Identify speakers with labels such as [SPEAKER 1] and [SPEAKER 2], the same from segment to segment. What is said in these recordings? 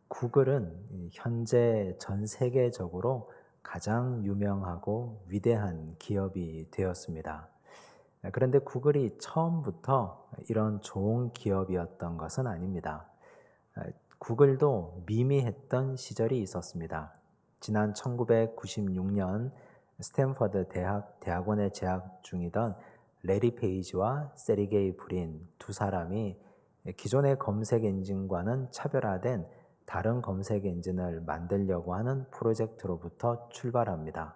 [SPEAKER 1] 구글은 현재 전 세계적으로 가장 유명하고 위대한 기업이 되었습니다. 그런데 구글이 처음부터 이런 좋은 기업이었던 것은 아닙니다. 구글도 미미했던 시절이 있었습니다. 지난 1996년 스탠퍼드 대학원에 재학 중이던 레리 페이지와 세리게이 브린 두 사람이 기존의 검색 엔진과는 차별화된 다른 검색 엔진을 만들려고 하는 프로젝트로부터 출발합니다.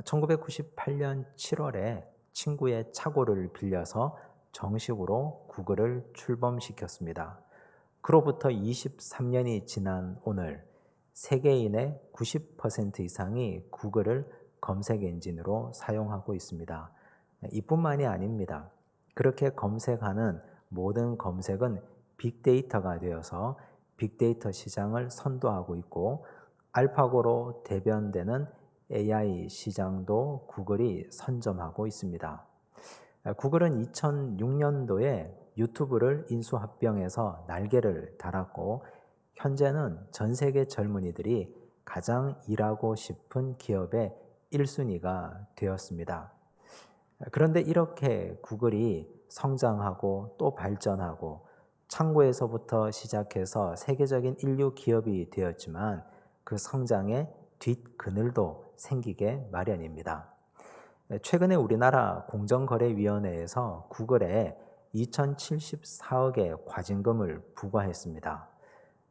[SPEAKER 1] 1998년 7월에 친구의 착오를 빌려서 정식으로 구글을 출범시켰습니다. 그로부터 23년이 지난 오늘 세계인의 90% 이상이 구글을 검색 엔진으로 사용하고 있습니다. 이뿐만이 아닙니다. 그렇게 검색하는 모든 검색은 빅데이터가 되어서 빅데이터 시장을 선도하고 있고 알파고로 대변되는 AI 시장도 구글이 선점하고 있습니다. 구글은 2006년도에 유튜브를 인수합병해서 날개를 달았고 현재는 전 세계 젊은이들이 가장 일하고 싶은 기업의 1순위가 되었습니다. 그런데 이렇게 구글이 성장하고 또 발전하고 창고에서부터 시작해서 세계적인 인류 기업이 되었지만 그 성장에 뒷그늘도 생기게 마련입니다. 최근에 우리나라 공정거래위원회에서 구글에 2,074억의 과징금을 부과했습니다.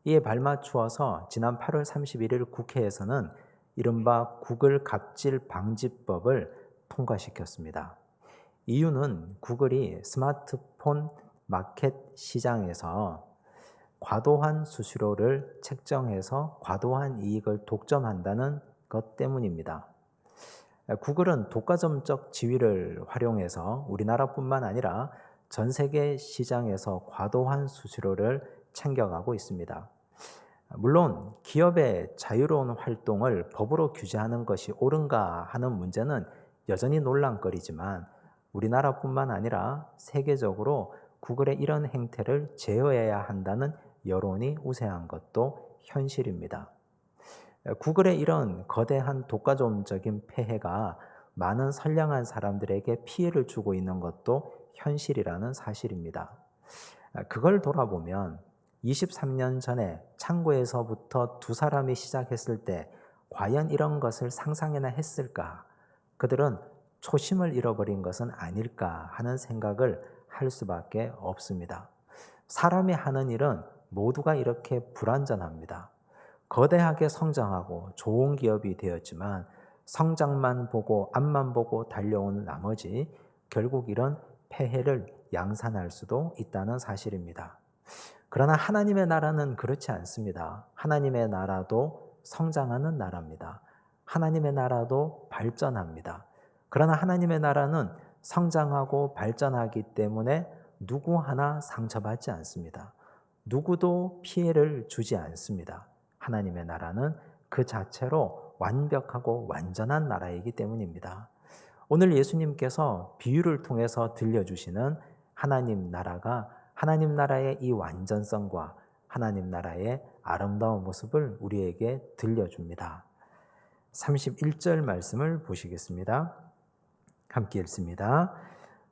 [SPEAKER 1] 이에 발맞추어서 지난 8월 31일 국회에서는 이른바 구글 갑질 방지법을 통과시켰습니다. 이유는 구글이 스마트폰 마켓 시장에서 과도한 수수료를 책정해서 과도한 이익을 독점한다는 것 때문입니다. 구글은 독과점적 지위를 활용해서 우리나라뿐만 아니라 전 세계 시장에서 과도한 수수료를 챙겨가고 있습니다. 물론 기업의 자유로운 활동을 법으로 규제하는 것이 옳은가 하는 문제는 여전히 논란거리지만 우리나라뿐만 아니라 세계적으로 구글의 이런 행태를 제어해야 한다는 여론이 우세한 것도 현실입니다. 구글의 이런 거대한 독과점적인 폐해가 많은 선량한 사람들에게 피해를 주고 있는 것도 현실이라는 사실입니다. 그걸 돌아보면 23년 전에 창고에서부터 두 사람이 시작했을 때 과연 이런 것을 상상이나 했을까? 그들은 초심을 잃어버린 것은 아닐까 하는 생각을 할 수밖에 없습니다. 사람이 하는 일은 모두가 이렇게 불완전합니다. 거대하게 성장하고 좋은 기업이 되었지만 성장만 보고 앞만 보고 달려온 나머지 결국 이런 폐해를 양산할 수도 있다는 사실입니다. 그러나 하나님의 나라는 그렇지 않습니다. 하나님의 나라도 성장하는 나라입니다. 하나님의 나라도 발전합니다. 그러나 하나님의 나라는 성장하고 발전하기 때문에 누구 하나 상처받지 않습니다. 누구도 피해를 주지 않습니다. 하나님의 나라는 그 자체로 완벽하고 완전한 나라이기 때문입니다. 오늘 예수님께서 비유를 통해서 들려주시는 하나님 나라가 하나님 나라의 이 완전성과 하나님 나라의 아름다운 모습을 우리에게 들려줍니다. 31절 말씀을 보시겠습니다. 함께 읽습니다.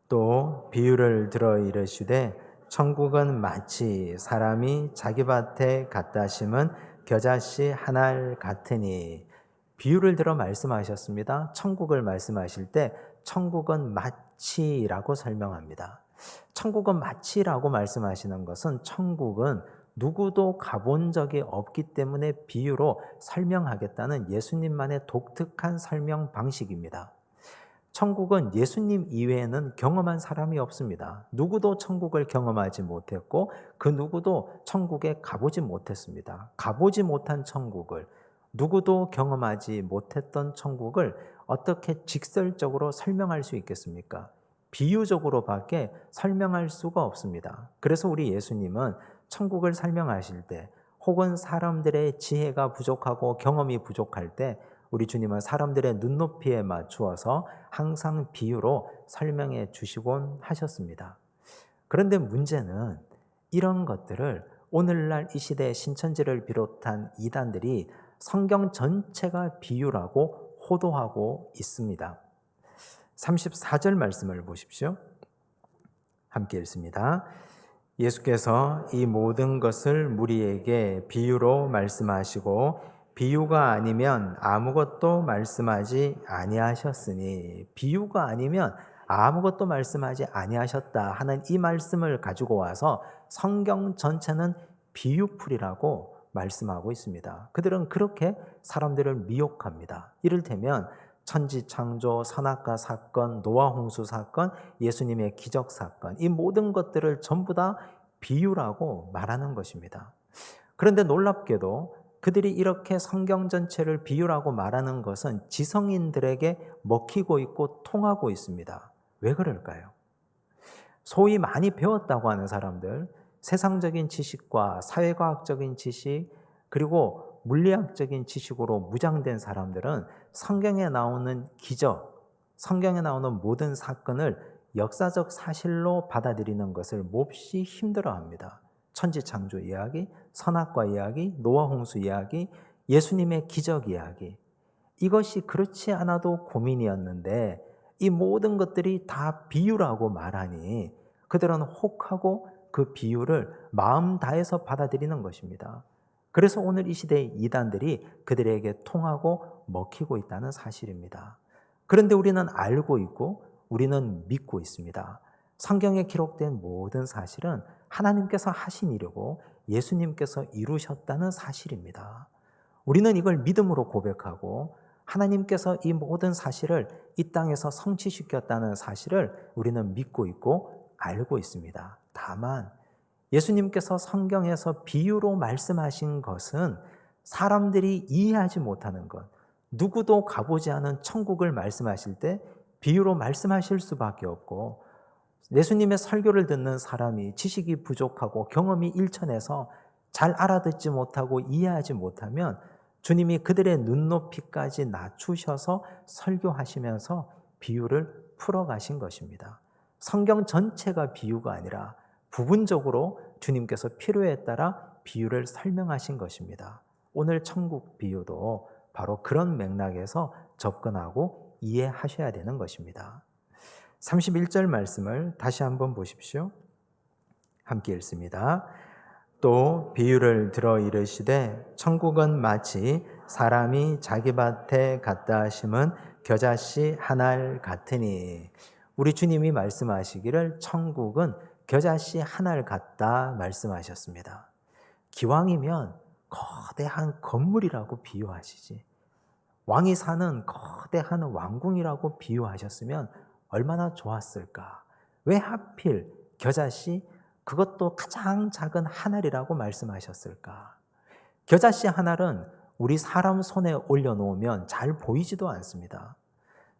[SPEAKER 1] 또 비유를 들어 이르시되 천국은 마치 사람이 자기 밭에 갖다 심은 겨자씨 한 알 같으니. 비유를 들어 말씀하셨습니다. 천국을 말씀하실 때 천국은 마치라고 설명합니다. 천국은 마치라고 말씀하시는 것은 천국은 누구도 가본 적이 없기 때문에 비유로 설명하겠다는 예수님만의 독특한 설명 방식입니다. 천국은 예수님 이외에는 경험한 사람이 없습니다. 누구도 천국을 경험하지 못했고 그 누구도 천국에 가보지 못했습니다. 가보지 못한 천국을, 누구도 경험하지 못했던 천국을 어떻게 직설적으로 설명할 수 있겠습니까? 비유적으로밖에 설명할 수가 없습니다. 그래서 우리 예수님은 천국을 설명하실 때 혹은 사람들의 지혜가 부족하고 경험이 부족할 때 우리 주님은 사람들의 눈높이에 맞추어서 항상 비유로 설명해 주시곤 하셨습니다. 그런데 문제는 이런 것들을 오늘날 이 시대 신천지를 비롯한 이단들이 성경 전체가 비유라고 호도하고 있습니다. 34절 말씀을 보십시오. 함께 읽습니다. 예수께서 이 모든 것을 무리에게 비유로 말씀하시고 비유가 아니면 아무것도 말씀하지 아니하셨으니, 비유가 아니면 아무것도 말씀하지 아니하셨다 하는 이 말씀을 가지고 와서 성경 전체는 비유풀이라고 말씀하고 있습니다. 그들은 그렇게 사람들을 미혹합니다. 이를테면 천지창조, 선악과 사건, 노아 홍수 사건, 예수님의 기적 사건, 이 모든 것들을 전부 다 비유라고 말하는 것입니다. 그런데 놀랍게도 그들이 이렇게 성경 전체를 비유라고 말하는 것은 지성인들에게 먹히고 있고 통하고 있습니다. 왜 그럴까요? 소위 많이 배웠다고 하는 사람들, 세상적인 지식과 사회과학적인 지식, 그리고 물리학적인 지식으로 무장된 사람들은 성경에 나오는 기적, 성경에 나오는 모든 사건을 역사적 사실로 받아들이는 것을 몹시 힘들어합니다. 천지창조 이야기, 선악과 이야기, 노아 홍수 이야기, 예수님의 기적 이야기, 이것이 그렇지 않아도 고민이었는데 이 모든 것들이 다 비유라고 말하니 그들은 혹하고 그 비유를 마음 다해서 받아들이는 것입니다. 그래서 오늘 이 시대의 이단들이 그들에게 통하고 먹히고 있다는 사실입니다. 그런데 우리는 알고 있고 우리는 믿고 있습니다. 성경에 기록된 모든 사실은 하나님께서 하신 일이고 예수님께서 이루셨다는 사실입니다. 우리는 이걸 믿음으로 고백하고 하나님께서 이 모든 사실을 이 땅에서 성취시켰다는 사실을 우리는 믿고 있고 알고 있습니다. 다만 예수님께서 성경에서 비유로 말씀하신 것은 사람들이 이해하지 못하는 것, 누구도 가보지 않은 천국을 말씀하실 때 비유로 말씀하실 수밖에 없고, 예수님의 설교를 듣는 사람이 지식이 부족하고 경험이 일천해서 잘 알아듣지 못하고 이해하지 못하면 주님이 그들의 눈높이까지 낮추셔서 설교하시면서 비유를 풀어가신 것입니다. 성경 전체가 비유가 아니라 부분적으로 주님께서 필요에 따라 비유를 설명하신 것입니다. 오늘 천국 비유도 바로 그런 맥락에서 접근하고 이해하셔야 되는 것입니다. 31절 말씀을 다시 한번 보십시오. 함께 읽습니다. 또 비유를 들어 이르시되 천국은 마치 사람이 자기 밭에 갖다 심은 겨자씨 한 알 같으니, 우리 주님이 말씀하시기를 천국은 겨자씨 한 알 같다 말씀하셨습니다. 기왕이면 거대한 건물이라고 비유하시지, 왕이 사는 거대한 왕궁이라고 비유하셨으면 얼마나 좋았을까. 왜 하필 겨자씨, 그것도 가장 작은 한 알이라고 말씀하셨을까. 겨자씨 한 알은 우리 사람 손에 올려놓으면 잘 보이지도 않습니다.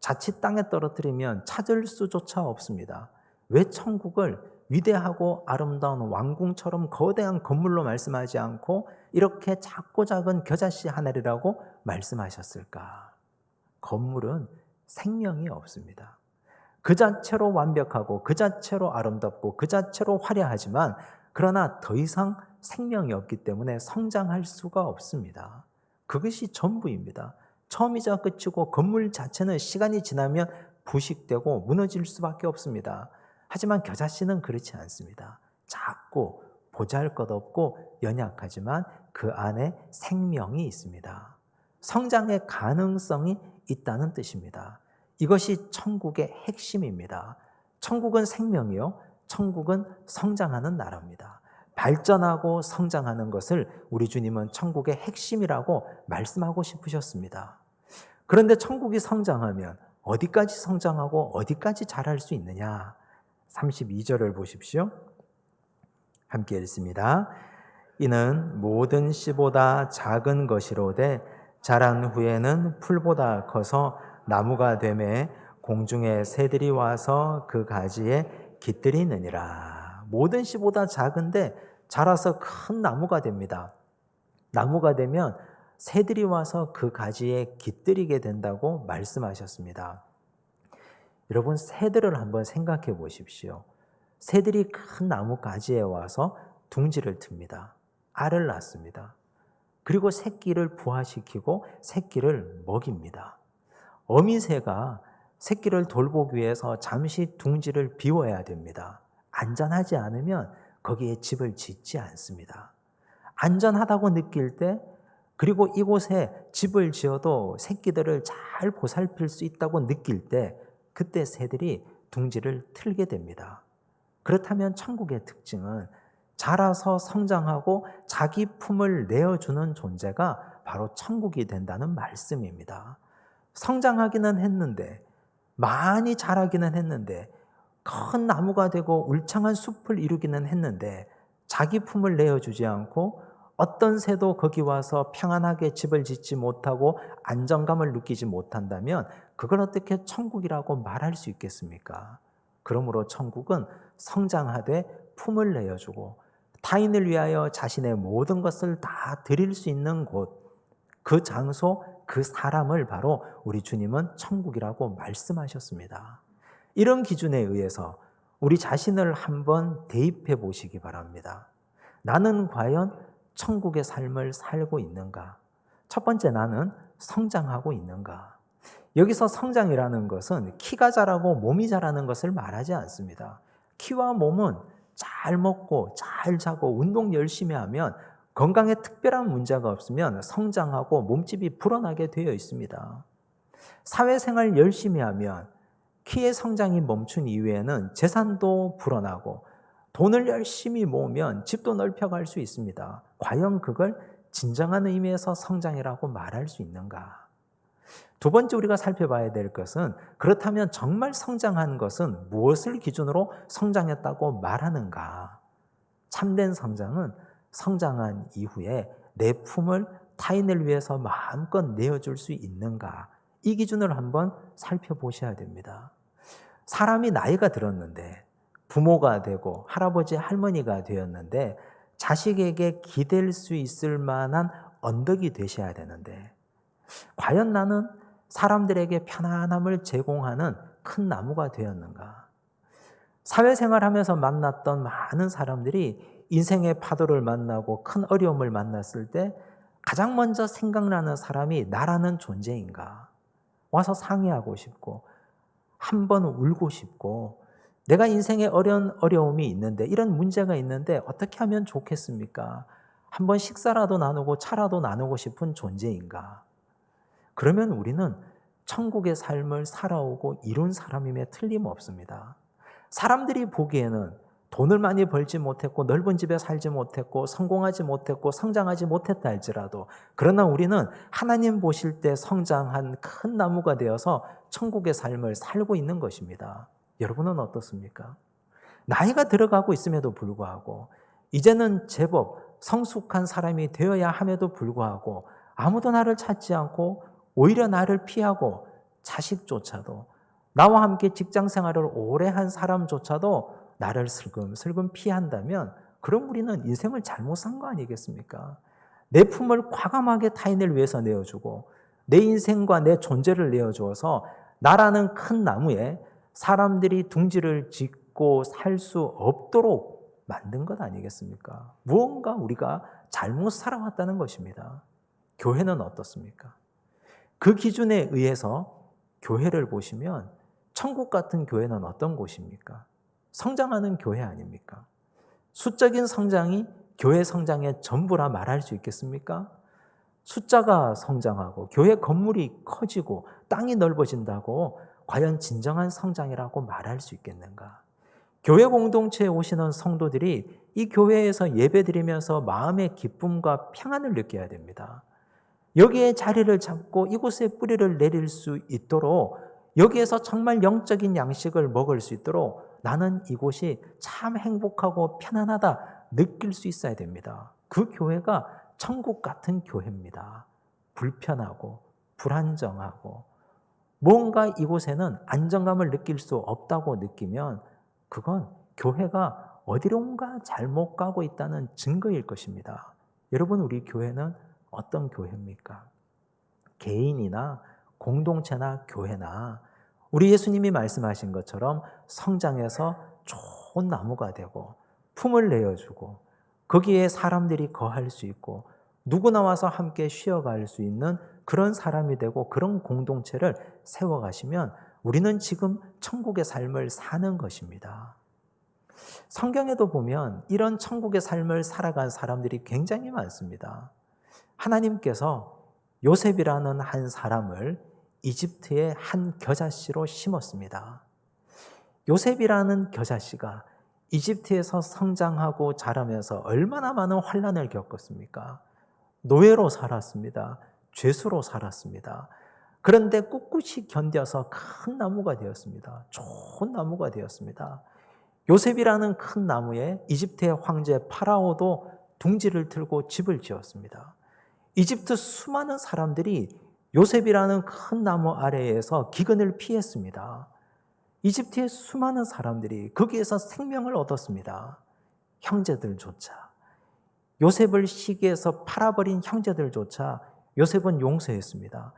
[SPEAKER 1] 자칫 땅에 떨어뜨리면 찾을 수조차 없습니다. 왜 천국을 위대하고 아름다운 왕궁처럼 거대한 건물로 말씀하지 않고 이렇게 작고 작은 겨자씨 한 알이라고 말씀하셨을까? 건물은 생명이 없습니다. 그 자체로 완벽하고 그 자체로 아름답고 그 자체로 화려하지만 그러나 더 이상 생명이 없기 때문에 성장할 수가 없습니다. 그것이 전부입니다. 처음이자 끝이고 건물 자체는 시간이 지나면 부식되고 무너질 수밖에 없습니다. 하지만 겨자씨는 그렇지 않습니다. 작고 보잘것없고 연약하지만 그 안에 생명이 있습니다. 성장의 가능성이 있다는 뜻입니다. 이것이 천국의 핵심입니다. 천국은 생명이요, 천국은 성장하는 나라입니다. 발전하고 성장하는 것을 우리 주님은 천국의 핵심이라고 말씀하고 싶으셨습니다. 그런데 천국이 성장하면 어디까지 성장하고 어디까지 자랄 수 있느냐? 32절을 보십시오. 함께 읽습니다. 이는 모든 씨보다 작은 것이로되 자란 후에는 풀보다 커서 나무가 되매 공중의 새들이 와서 그 가지에 깃들이느니라. 모든 씨보다 작은데 자라서 큰 나무가 됩니다. 나무가 되면 새들이 와서 그 가지에 깃들이게 된다고 말씀하셨습니다. 여러분, 새들을 한번 생각해 보십시오. 새들이 큰 나무 가지에 와서 둥지를 틉니다. 알을 낳습니다. 그리고 새끼를 부화시키고 새끼를 먹입니다. 어미새가 새끼를 돌보기 위해서 잠시 둥지를 비워야 됩니다. 안전하지 않으면 거기에 집을 짓지 않습니다. 안전하다고 느낄 때, 그리고 이곳에 집을 지어도 새끼들을 잘 보살필 수 있다고 느낄 때, 그때 새들이 둥지를 틀게 됩니다. 그렇다면 천국의 특징은 자라서 성장하고 자기 품을 내어주는 존재가 바로 천국이 된다는 말씀입니다. 성장하기는 했는데, 많이 자라기는 했는데, 큰 나무가 되고 울창한 숲을 이루기는 했는데 자기 품을 내어주지 않고 어떤 새도 거기 와서 평안하게 집을 짓지 못하고 안정감을 느끼지 못한다면 그걸 어떻게 천국이라고 말할 수 있겠습니까? 그러므로 천국은 성장하되 품을 내어주고 타인을 위하여 자신의 모든 것을 다 드릴 수 있는 곳, 그 장소, 그 사람을 바로 우리 주님은 천국이라고 말씀하셨습니다. 이런 기준에 의해서 우리 자신을 한번 대입해 보시기 바랍니다. 나는 과연 천국의 삶을 살고 있는가? 첫 번째, 나는 성장하고 있는가? 여기서 성장이라는 것은 키가 자라고 몸이 자라는 것을 말하지 않습니다. 키와 몸은 잘 먹고 잘 자고 운동 열심히 하면 건강에 특별한 문제가 없으면 성장하고 몸집이 불어나게 되어 있습니다. 사회생활 열심히 하면 키의 성장이 멈춘 이후에는 재산도 불어나고 돈을 열심히 모으면 집도 넓혀갈 수 있습니다. 과연 그걸 진정한 의미에서 성장이라고 말할 수 있는가? 두 번째 우리가 살펴봐야 될 것은, 그렇다면 정말 성장한 것은 무엇을 기준으로 성장했다고 말하는가? 참된 성장은 성장한 이후에 내 품을 타인을 위해서 마음껏 내어줄 수 있는가? 이 기준을 한번 살펴보셔야 됩니다. 사람이 나이가 들었는데 부모가 되고 할아버지 할머니가 되었는데 자식에게 기댈 수 있을 만한 언덕이 되셔야 되는데, 과연 나는 사람들에게 편안함을 제공하는 큰 나무가 되었는가? 사회생활하면서 만났던 많은 사람들이 인생의 파도를 만나고 큰 어려움을 만났을 때 가장 먼저 생각나는 사람이 나라는 존재인가? 와서 상의하고 싶고 한 번 울고 싶고, 내가 인생에 어려움이 있는데, 이런 문제가 있는데 어떻게 하면 좋겠습니까? 한 번 식사라도 나누고 차라도 나누고 싶은 존재인가? 그러면 우리는 천국의 삶을 살아오고 이룬 사람임에 틀림없습니다. 사람들이 보기에는 돈을 많이 벌지 못했고 넓은 집에 살지 못했고 성공하지 못했고 성장하지 못했다 할지라도, 그러나 우리는 하나님 보실 때 성장한 큰 나무가 되어서 천국의 삶을 살고 있는 것입니다. 여러분은 어떻습니까? 나이가 들어가고 있음에도 불구하고, 이제는 제법 성숙한 사람이 되어야 함에도 불구하고 아무도 나를 찾지 않고 오히려 나를 피하고, 자식조차도, 나와 함께 직장 생활을 오래 한 사람조차도 나를 슬금슬금 피한다면 그럼 우리는 인생을 잘못 산 거 아니겠습니까? 내 품을 과감하게 타인을 위해서 내어주고 내 인생과 내 존재를 내어주어서 나라는 큰 나무에 사람들이 둥지를 짓고 살 수 없도록 만든 것 아니겠습니까? 무언가 우리가 잘못 살아왔다는 것입니다. 교회는 어떻습니까? 그 기준에 의해서 교회를 보시면 천국 같은 교회는 어떤 곳입니까? 성장하는 교회 아닙니까? 수적인 성장이 교회 성장의 전부라 말할 수 있겠습니까? 숫자가 성장하고 교회 건물이 커지고 땅이 넓어진다고 과연 진정한 성장이라고 말할 수 있겠는가? 교회 공동체에 오시는 성도들이 이 교회에서 예배드리면서 마음의 기쁨과 평안을 느껴야 됩니다. 여기에 자리를 잡고 이곳에 뿌리를 내릴 수 있도록, 여기에서 정말 영적인 양식을 먹을 수 있도록 나는 이곳이 참 행복하고 편안하다 느낄 수 있어야 됩니다. 그 교회가 천국 같은 교회입니다. 불편하고 불안정하고 뭔가 이곳에는 안정감을 느낄 수 없다고 느끼면 그건 교회가 어디론가 잘못 가고 있다는 증거일 것입니다. 여러분, 우리 교회는 어떤 교회입니까? 개인이나 공동체나 교회나 우리 예수님이 말씀하신 것처럼 성장해서 좋은 나무가 되고 품을 내어주고 거기에 사람들이 거할 수 있고 누구나 와서 함께 쉬어갈 수 있는 그런 사람이 되고 그런 공동체를 세워가시면 우리는 지금 천국의 삶을 사는 것입니다. 성경에도 보면 이런 천국의 삶을 살아간 사람들이 굉장히 많습니다. 하나님께서 요셉이라는 한 사람을 이집트의 한 겨자씨로 심었습니다. 요셉이라는 겨자씨가 이집트에서 성장하고 자라면서 얼마나 많은 환난을 겪었습니까? 노예로 살았습니다. 죄수로 살았습니다. 그런데 꿋꿋이 견뎌서 큰 나무가 되었습니다. 좋은 나무가 되었습니다. 요셉이라는 큰 나무에 이집트의 황제 파라오도 둥지를 틀고 집을 지었습니다. 이집트 수많은 사람들이 요셉이라는 큰 나무 아래에서 기근을 피했습니다. 이집트의 수많은 사람들이 거기에서 생명을 얻었습니다. 형제들조차. 요셉을 시기에서 팔아버린 형제들조차 요셉은 용서했습니다.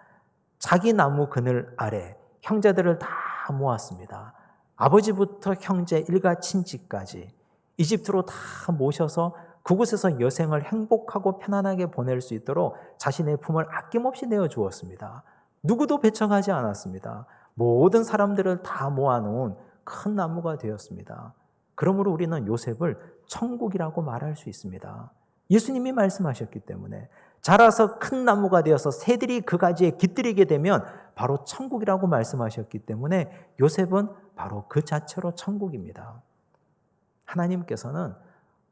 [SPEAKER 1] 자기 나무 그늘 아래 형제들을 다 모았습니다. 아버지부터 형제 일가 친지까지 이집트로 다 모셔서 그곳에서 여생을 행복하고 편안하게 보낼 수 있도록 자신의 품을 아낌없이 내어주었습니다. 누구도 배척하지 않았습니다. 모든 사람들을 다 모아놓은 큰 나무가 되었습니다. 그러므로 우리는 요셉을 천국이라고 말할 수 있습니다. 예수님이 말씀하셨기 때문에 자라서 큰 나무가 되어서 새들이 그 가지에 깃들이게 되면 바로 천국이라고 말씀하셨기 때문에 요셉은 바로 그 자체로 천국입니다. 하나님께서는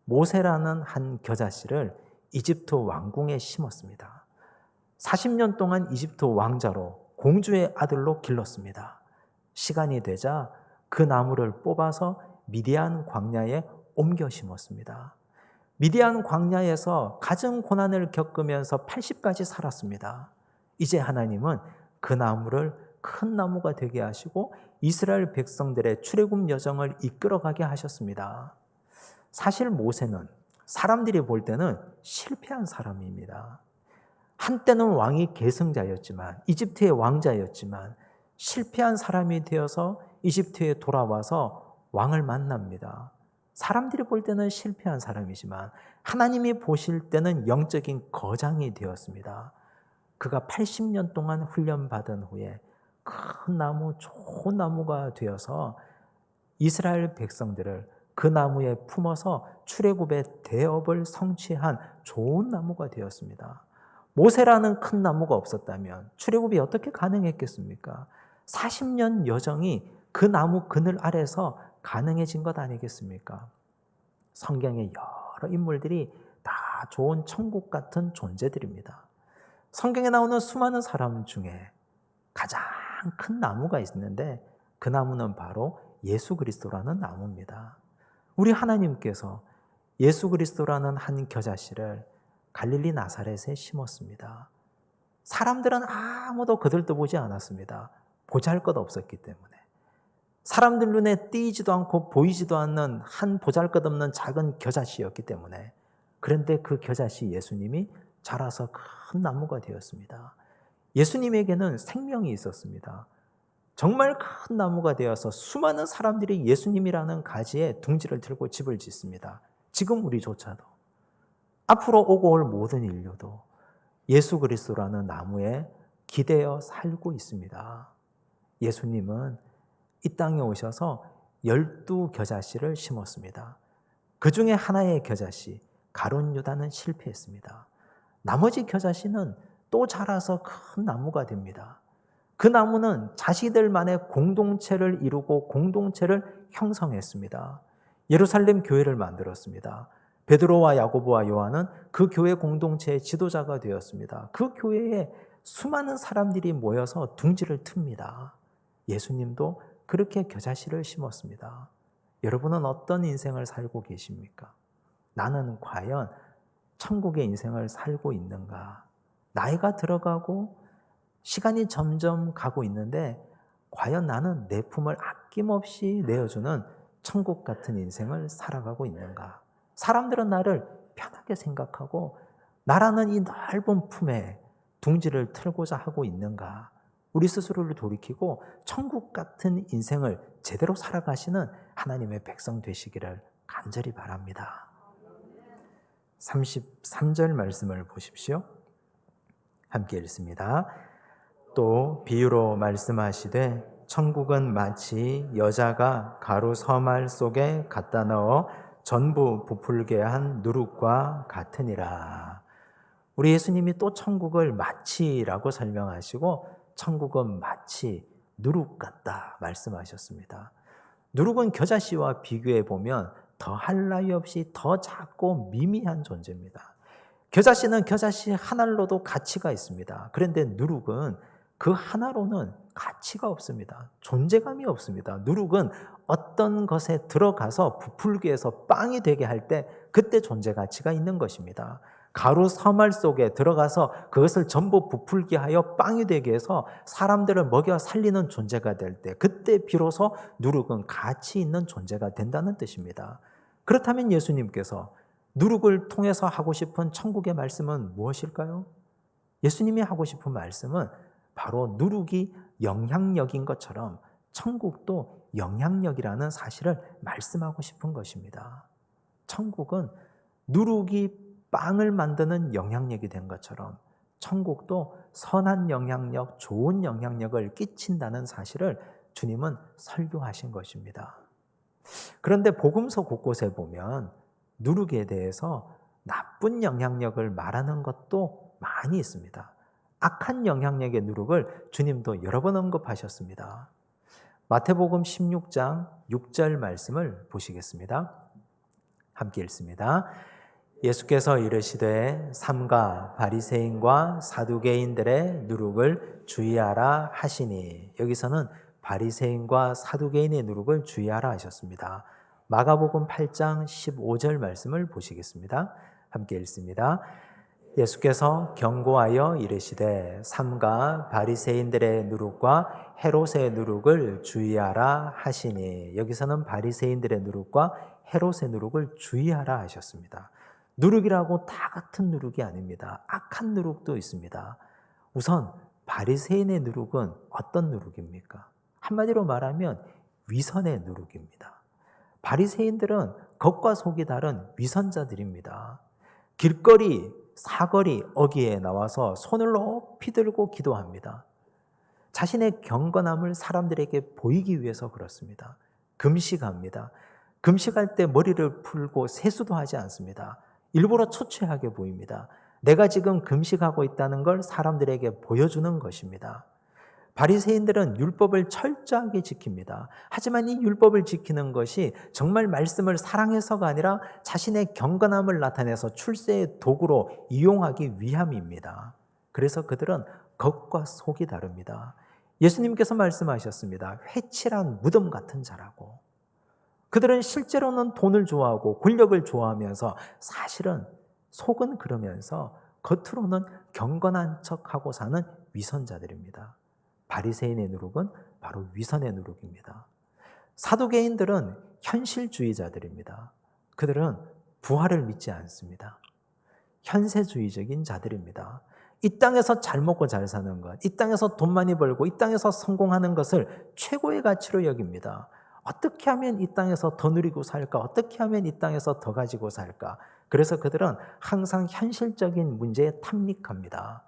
[SPEAKER 1] 모세라는 한 겨자씨를 이집트 왕궁에 심었습니다. 40년 동안 이집트 왕자로 공주의 아들로 길렀습니다. 시간이 되자 그 나무를 뽑아서 미디안 광야에 옮겨 심었습니다. 미디안 광야에서 가정 고난을 겪으면서 80까지 살았습니다. 이제 하나님은 그 나무를 큰 나무가 되게 하시고 이스라엘 백성들의 출애굽 여정을 이끌어가게 하셨습니다. 사실 모세는 사람들이 볼 때는 실패한 사람입니다. 한때는 왕이 계승자였지만 이집트의 왕자였지만 실패한 사람이 되어서 이집트에 돌아와서 왕을 만납니다. 사람들이 볼 때는 실패한 사람이지만 하나님이 보실 때는 영적인 거장이 되었습니다. 그가 80년 동안 훈련받은 후에 큰 나무, 좋은 나무가 되어서 이스라엘 백성들을 그 나무에 품어서 출애굽의 대업을 성취한 좋은 나무가 되었습니다. 모세라는 큰 나무가 없었다면 출애굽이 어떻게 가능했겠습니까? 40년 여정이 그 나무 그늘 아래서 가능해진 것 아니겠습니까? 성경의 여러 인물들이 다 좋은 천국 같은 존재들입니다. 성경에 나오는 수많은 사람 중에 가장 큰 나무가 있는데 그 나무는 바로 예수 그리스도라는 나무입니다. 우리 하나님께서 예수 그리스도라는 한 겨자씨를 갈릴리 나사렛에 심었습니다. 사람들은 아무도 거들떠보지 않았습니다. 보잘것 없었기 때문에. 사람들 눈에 띄지도 않고 보이지도 않는 한 보잘것없는 작은 겨자씨였기 때문에. 그런데 그 겨자씨 예수님이 자라서 큰 나무가 되었습니다. 예수님에게는 생명이 있었습니다. 정말 큰 나무가 되어서 수많은 사람들이 예수님이라는 가지에 둥지를 틀고 집을 짓습니다. 지금 우리조차도. 앞으로 오고 올 모든 인류도 예수 그리스도라는 나무에 기대어 살고 있습니다. 예수님은 이 땅에 오셔서 12겨자씨를 심었습니다. 그 중에 하나의 겨자씨, 가룟 유다는 실패했습니다. 나머지 겨자씨는 또 자라서 큰 나무가 됩니다. 그 나무는 자신들만의 공동체를 이루고 공동체를 형성했습니다. 예루살렘 교회를 만들었습니다. 베드로와 야고보와 요한은 그 교회 공동체의 지도자가 되었습니다. 그 교회에 수많은 사람들이 모여서 둥지를 틉니다. 예수님도 그렇게 겨자씨를 심었습니다. 여러분은 어떤 인생을 살고 계십니까? 나는 과연 천국의 인생을 살고 있는가? 나이가 들어가고 시간이 점점 가고 있는데 과연 나는 내 품을 아낌없이 내어주는 천국 같은 인생을 살아가고 있는가? 사람들은 나를 편하게 생각하고 나라는 이 넓은 품에 둥지를 틀고자 하고 있는가? 우리 스스로를 돌이키고 천국 같은 인생을 제대로 살아가시는 하나님의 백성 되시기를 간절히 바랍니다. 33절 말씀을 보십시오. 함께 읽습니다. 또 비유로 말씀하시되 천국은 마치 여자가 가루 서말 속에 갖다 넣어 전부 부풀게 한 누룩과 같으니라. 우리 예수님이 또 천국을 마치라고 설명하시고 천국은 마치 누룩 같다 말씀하셨습니다. 누룩은 겨자씨와 비교해 보면 더할 나위 없이 더 작고 미미한 존재입니다. 겨자씨는 겨자씨 하나로도 가치가 있습니다. 그런데 누룩은 그 하나로는 가치가 없습니다. 존재감이 없습니다. 누룩은 어떤 것에 들어가서 부풀게 해서 빵이 되게 할 때 그때 존재 가치가 있는 것입니다. 가루 서말 속에 들어가서 그것을 전부 부풀게 하여 빵이 되게 해서 사람들을 먹여 살리는 존재가 될 때 그때 비로소 누룩은 가치 있는 존재가 된다는 뜻입니다. 그렇다면 예수님께서 누룩을 통해서 하고 싶은 천국의 말씀은 무엇일까요? 예수님이 하고 싶은 말씀은 바로 누룩이 영향력인 것처럼 천국도 영향력이라는 사실을 말씀하고 싶은 것입니다. 천국은 누룩이 빵을 만드는 영향력이 된 것처럼 천국도 선한 영향력, 좋은 영향력을 끼친다는 사실을 주님은 설교하신 것입니다. 그런데 복음서 곳곳에 보면 누룩에 대해서 나쁜 영향력을 말하는 것도 많이 있습니다. 악한 영향력의 누룩을 주님도 여러 번 언급하셨습니다. 마태복음 16장 6절 말씀을 보시겠습니다. 함께 읽습니다. 예수께서 이르시되 삼가 바리새인과 사두개인들의 누룩을 주의하라 하시니, 여기서는 바리새인과 사두개인의 누룩을 주의하라 하셨습니다. 마가복음 8장 15절 말씀을 보시겠습니다. 함께 읽습니다. 예수께서 경고하여 이르시되 삼가 바리새인들의 누룩과 헤롯의 누룩을 주의하라 하시니, 여기서는 바리새인들의 누룩과 헤롯의 누룩을 주의하라 하셨습니다. 누룩이라고 다 같은 누룩이 아닙니다. 악한 누룩도 있습니다. 우선 바리새인의 누룩은 어떤 누룩입니까? 한마디로 말하면 위선의 누룩입니다. 바리새인들은 겉과 속이 다른 위선자들입니다. 길거리, 사거리, 어귀에 나와서 손을 높이 들고 기도합니다. 자신의 경건함을 사람들에게 보이기 위해서 그렇습니다. 금식합니다. 금식할 때 머리를 풀고 세수도 하지 않습니다. 일부러 초췌하게 보입니다. 내가 지금 금식하고 있다는 걸 사람들에게 보여주는 것입니다. 바리새인들은 율법을 철저하게 지킵니다. 하지만 이 율법을 지키는 것이 정말 말씀을 사랑해서가 아니라 자신의 경건함을 나타내서 출세의 도구로 이용하기 위함입니다. 그래서 그들은 겉과 속이 다릅니다. 예수님께서 말씀하셨습니다. 회칠한 무덤 같은 자라고. 그들은 실제로는 돈을 좋아하고 권력을 좋아하면서 사실은 속은 그러면서 겉으로는 경건한 척하고 사는 위선자들입니다. 바리새인의 누룩은 바로 위선의 누룩입니다. 사두개인들은 현실주의자들입니다. 그들은 부활을 믿지 않습니다. 현세주의적인 자들입니다. 이 땅에서 잘 먹고 잘 사는 것, 이 땅에서 돈 많이 벌고 이 땅에서 성공하는 것을 최고의 가치로 여깁니다. 어떻게 하면 이 땅에서 더 누리고 살까? 어떻게 하면 이 땅에서 더 가지고 살까? 그래서 그들은 항상 현실적인 문제에 탐닉합니다.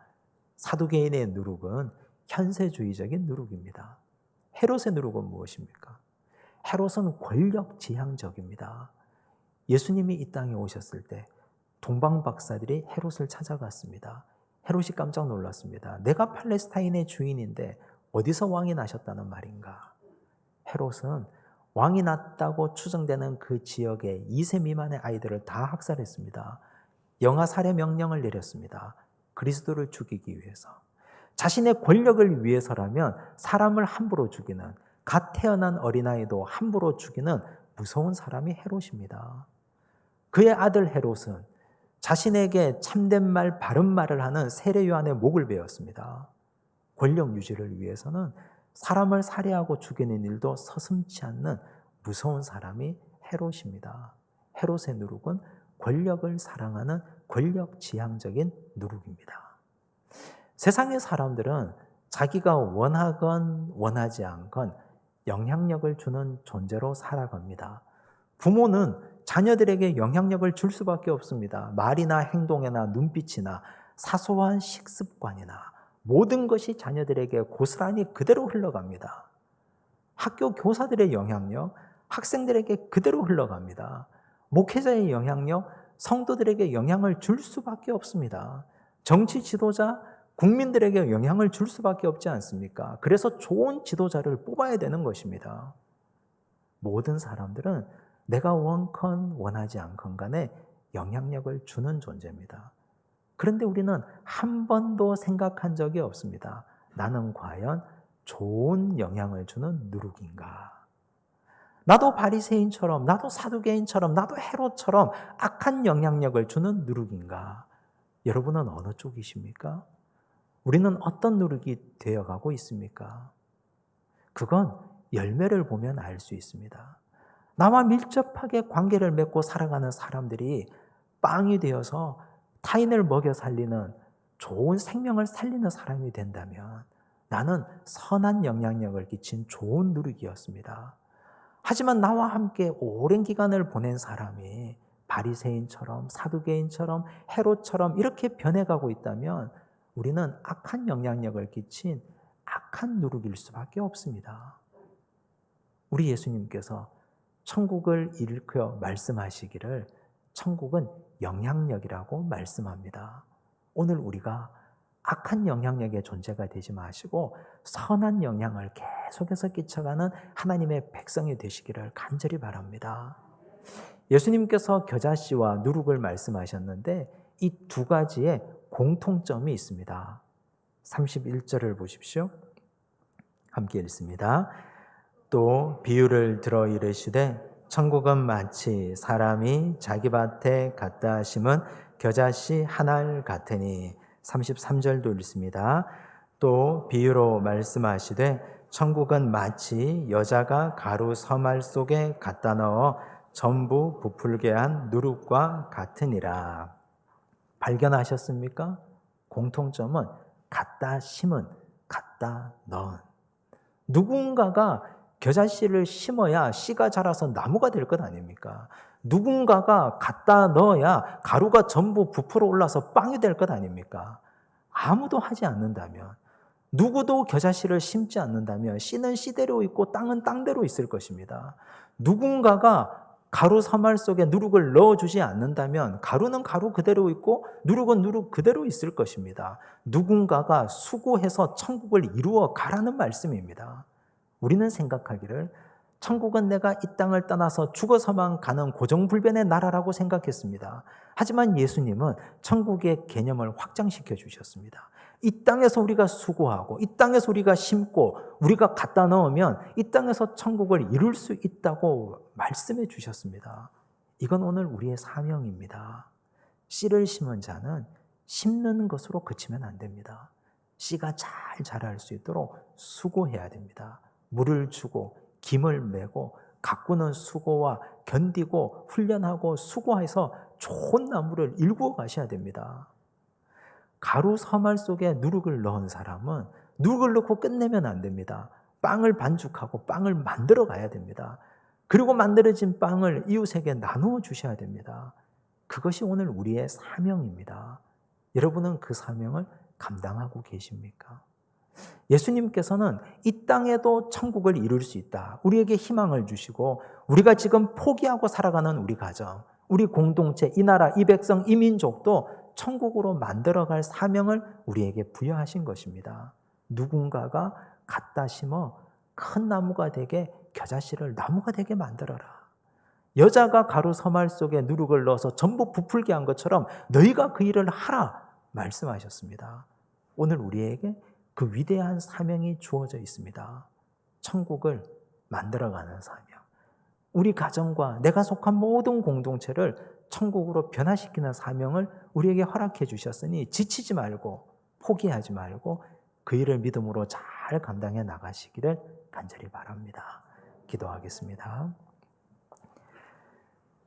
[SPEAKER 1] 사두개인의 누룩은 현세주의적인 누룩입니다. 헤롯의 누룩은 무엇입니까? 헤롯은 권력지향적입니다. 예수님이 이 땅에 오셨을 때 동방박사들이 헤롯을 찾아갔습니다. 헤롯이 깜짝 놀랐습니다. 내가 팔레스타인의 주인인데 어디서 왕이 나셨다는 말인가? 헤롯은 왕이 났다고 추정되는 그 지역의 2세 미만의 아이들을 다 학살했습니다. 영아 살해 명령을 내렸습니다. 그리스도를 죽이기 위해서. 자신의 권력을 위해서라면 사람을 함부로 죽이는, 갓 태어난 어린아이도 함부로 죽이는 무서운 사람이 헤롯입니다. 그의 아들 헤롯은 자신에게 참된 말, 바른 말을 하는 세례 요한의 목을 베었습니다. 권력 유지를 위해서는 사람을 살해하고 죽이는 일도 서슴지 않는 무서운 사람이 헤롯입니다. 헤롯의 누룩은 권력을 사랑하는 권력지향적인 누룩입니다. 세상의 사람들은 자기가 원하건 원하지 않건 영향력을 주는 존재로 살아갑니다. 부모는 자녀들에게 영향력을 줄 수밖에 없습니다. 말이나 행동이나 눈빛이나 사소한 식습관이나 모든 것이 자녀들에게 고스란히 그대로 흘러갑니다. 학교 교사들의 영향력, 학생들에게 그대로 흘러갑니다. 목회자의 영향력, 성도들에게 영향을 줄 수밖에 없습니다. 정치 지도자, 국민들에게 영향을 줄 수밖에 없지 않습니까? 그래서 좋은 지도자를 뽑아야 되는 것입니다. 모든 사람들은 내가 원컨 원하지 않건 간에 영향력을 주는 존재입니다. 그런데 우리는 한 번도 생각한 적이 없습니다. 나는 과연 좋은 영향을 주는 누룩인가? 나도 바리새인처럼, 나도 사두개인처럼, 나도 헤롯처럼 악한 영향력을 주는 누룩인가? 여러분은 어느 쪽이십니까? 우리는 어떤 누룩이 되어가고 있습니까? 그건 열매를 보면 알 수 있습니다. 나와 밀접하게 관계를 맺고 살아가는 사람들이 빵이 되어서 타인을 먹여 살리는 좋은 생명을 살리는 사람이 된다면 나는 선한 영향력을 끼친 좋은 누룩이었습니다. 하지만 나와 함께 오랜 기간을 보낸 사람이 바리새인처럼 사두개인처럼 헤롯처럼 이렇게 변해가고 있다면 우리는 악한 영향력을 끼친 악한 누룩일 수밖에 없습니다. 우리 예수님께서 천국을 일으켜 말씀하시기를 천국은 영향력이라고 말씀합니다. 오늘 우리가 악한 영향력의 존재가 되지 마시고 선한 영향을 계속해서 끼쳐가는 하나님의 백성이 되시기를 간절히 바랍니다. 예수님께서 겨자씨와 누룩을 말씀하셨는데 이 두 가지의 공통점이 있습니다. 31절을 보십시오. 함께 읽습니다. 또 비유를 들어 이르시되 천국은 마치 사람이 자기 밭에 갖다 심은 겨자씨 한 알 같으니 33절도 읽습니다. 또 비유로 말씀하시되 천국은 마치 여자가 가루 서말 속에 갖다 넣어 전부 부풀게 한 누룩과 같으니라. 발견하셨습니까? 공통점은 갖다 심은, 갖다 넣은. 누군가가 겨자씨를 심어야 씨가 자라서 나무가 될 것 아닙니까? 누군가가 갖다 넣어야 가루가 전부 부풀어 올라서 빵이 될 것 아닙니까? 아무도 하지 않는다면, 누구도 겨자씨를 심지 않는다면 씨는 씨대로 있고 땅은 땅대로 있을 것입니다. 누군가가 가루 서말 속에 누룩을 넣어주지 않는다면 가루는 가루 그대로 있고 누룩은 누룩 그대로 있을 것입니다. 누군가가 수고해서 천국을 이루어 가라는 말씀입니다. 우리는 생각하기를 천국은 내가 이 땅을 떠나서 죽어서만 가는 고정불변의 나라라고 생각했습니다. 하지만 예수님은 천국의 개념을 확장시켜 주셨습니다. 이 땅에서 우리가 수고하고 이 땅에서 우리가 심고 우리가 갖다 넣으면 이 땅에서 천국을 이룰 수 있다고 말씀해 주셨습니다. 이건 오늘 우리의 사명입니다. 씨를 심은 자는 심는 것으로 그치면 안 됩니다. 씨가 잘 자랄 수 있도록 수고해야 됩니다. 물을 주고 김을 메고 가꾸는 수고와 견디고 훈련하고 수고해서 좋은 나무를 일구어 가셔야 됩니다. 가루 서말 속에 누룩을 넣은 사람은 누룩을 넣고 끝내면 안 됩니다. 빵을 반죽하고 빵을 만들어 가야 됩니다. 그리고 만들어진 빵을 이웃에게 나누어 주셔야 됩니다. 그것이 오늘 우리의 사명입니다. 여러분은 그 사명을 감당하고 계십니까? 예수님께서는 이 땅에도 천국을 이룰 수 있다. 우리에게 희망을 주시고 우리가 지금 포기하고 살아가는 우리 가정, 우리 공동체, 이 나라, 이 백성, 이 민족도 천국으로 만들어갈 사명을 우리에게 부여하신 것입니다. 누군가가 갖다 심어 큰 나무가 되게 겨자씨를 나무가 되게 만들어라. 여자가 가루 서말 속에 누룩을 넣어서 전부 부풀게 한 것처럼 너희가 그 일을 하라 말씀하셨습니다. 오늘 우리에게 그 위대한 사명이 주어져 있습니다. 천국을 만들어가는 사명. 우리 가정과 내가 속한 모든 공동체를 천국으로 변화시키는 사명을 우리에게 허락해 주셨으니 지치지 말고 포기하지 말고 그 일을 믿음으로 잘 감당해 나가시기를 간절히 바랍니다. 기도하겠습니다.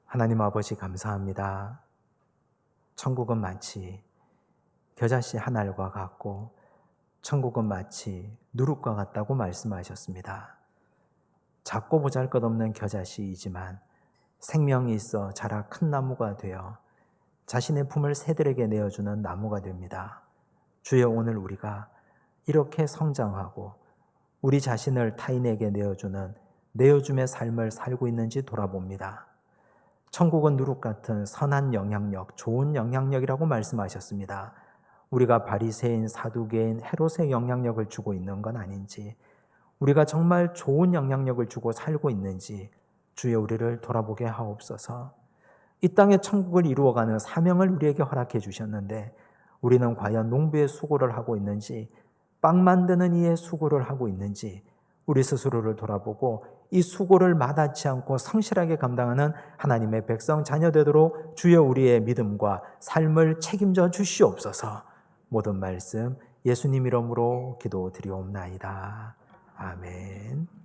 [SPEAKER 1] 하나님 아버지 감사합니다. 천국은 마치 겨자씨 한 알과 같고 천국은 마치 누룩과 같다고 말씀하셨습니다. 작고 보잘것없는 겨자씨이지만 생명이 있어 자라 큰 나무가 되어 자신의 품을 새들에게 내어주는 나무가 됩니다. 주여, 오늘 우리가 이렇게 성장하고 우리 자신을 타인에게 내어줌의 삶을 살고 있는지 돌아봅니다. 천국은 누룩 같은 선한 영향력, 좋은 영향력이라고 말씀하셨습니다. 우리가 바리새인, 사두개인, 헤롯의 영향력을 주고 있는 건 아닌지, 우리가 정말 좋은 영향력을 주고 살고 있는지 주여 우리를 돌아보게 하옵소서. 이 땅에 천국을 이루어가는 사명을 우리에게 허락해 주셨는데 우리는 과연 농부의 수고를 하고 있는지, 빵 만드는 이의 수고를 하고 있는지 우리 스스로를 돌아보고 이 수고를 마다치 않고 성실하게 감당하는 하나님의 백성 자녀 되도록 주여 우리의 믿음과 삶을 책임져 주시옵소서. 모든 말씀 예수님 이름으로 기도드리옵나이다. 아멘.